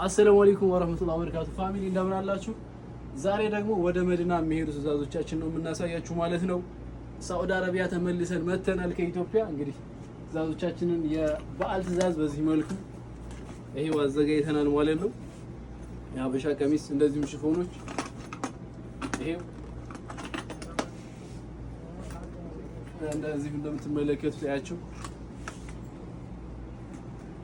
አሰላሙ አለይኩም ወራህመቱላሂ ወበረካቱ ፋሚሊ እንደምን አላችሁ? ዛሬ ደግሞ ወደ መዲና የሚሄዱ ትዕዛዞቻችን ነው የምናሳያችሁ ማለት ነው። ሳዑዲ አረቢያ ተመልሰን መተናል ከኢትዮጵያ። እንግዲህ ትዕዛዞቻችንን የበዓል ትዕዛዝ በዚህ መልኩ ይሄው አዘጋጅተናል ማለት ነው። የሀበሻ ቀሚስ እንደዚሁም ሽፎኖች ይሄው እንደዚህ እንደምትመለከቱት ያያችሁ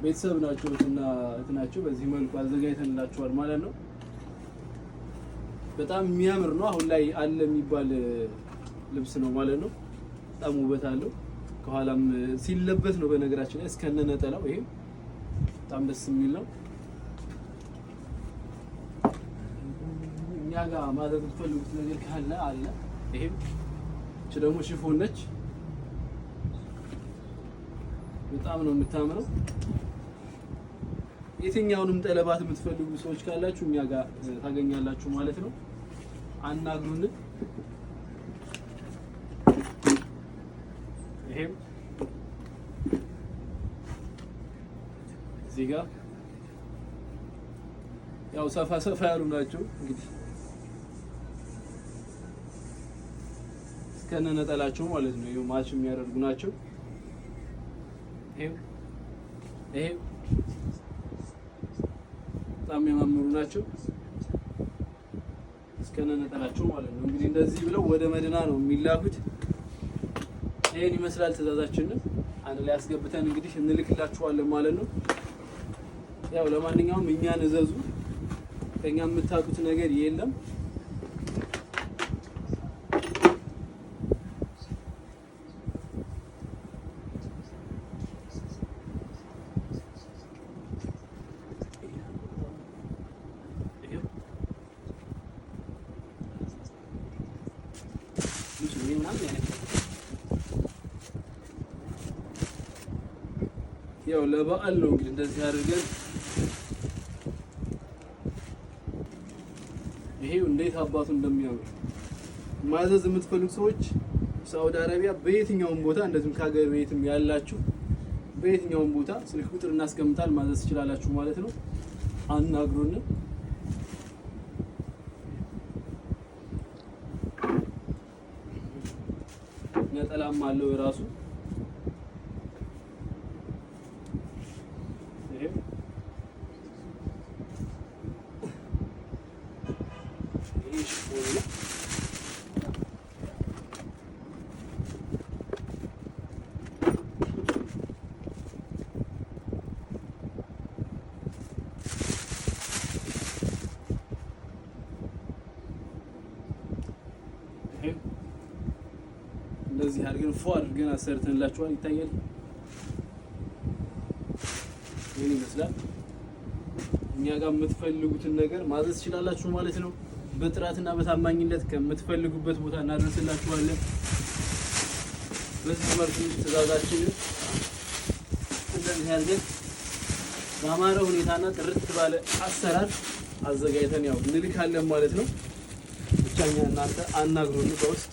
ቤተሰብ ናቸው እና እንትናቸው በዚህ መልኩ አዘጋጅተንላችኋል ማለት ነው። በጣም የሚያምር ነው። አሁን ላይ አለ የሚባል ልብስ ነው ማለት ነው። በጣም ውበት አለው። ከኋላም ሲለበስ ነው በነገራችን ላይ እስከነ ነጠላው ይሄ በጣም ደስ የሚል ነው። እኛ ጋር ማድረግ የምትፈልጉት ነገር ካለ አለ። ይሄም እቺ ደግሞ ሽፎን ነች። በጣም ነው የምታምረው። የትኛውንም ጠለባት የምትፈልጉ ሰዎች ካላችሁ እኛ ጋር ታገኛላችሁ ማለት ነው። አናግሩን። ይሄም እዚህ ጋር ያው ሰፋ ሰፋ ያሉ ናቸው እንግዲህ እስከነ ነጠላቸው ማለት ነው። ይሄው ማች የሚያደርጉ ናቸው። ይሄ በጣም የሚያማምሩ ናቸው እስከነ ነጠላቸው ማለት ነው። እንግዲህ እንደዚህ ብለው ወደ መዲና ነው የሚላኩት። ይሄን ይመስላል ትዕዛዛችንን አንድ ላይ አስገብተን እንግዲህ እንልክላችኋለን ማለት ነው። ያው ለማንኛውም እኛን እዘዙ። ከኛ የምታጡት ነገር የለም። ያው ለበዓል ነው እንግዲህ እንደዚህ አድርገን ይሄው እንዴት አባቱ እንደሚያምር ማዘዝ የምትፈልጉ ሰዎች ሳዑዲ አረቢያ በየትኛውም ቦታ እንደዚህም ከሀገር ቤትም ያላችሁ በየትኛውም ቦታ ስልክ ቁጥር እናስቀምጣል ማዘዝ ትችላላችሁ ማለት ነው። አናግሩን። ነጠላም አለው ራሱ እንደዚህ አድርገን ፎ አድርገን አሰርተንላችኋል። ይታያል። ይሄን ይመስላል። እኛ ጋር የምትፈልጉትን ነገር ማዘዝ ትችላላችሁ ማለት ነው። በጥራትና በታማኝነት ከምትፈልጉበት ቦታ እናደርስላችኋለን። በዚህ መልኩ ትዕዛዛችንን እንደዚህ አድርገን በአማረ ሁኔታና ጥርት ባለ አሰራር አዘጋጅተን ያው እንልካለን ማለት ነው። ብቻኛ እናንተ አናግሩን በውስጥ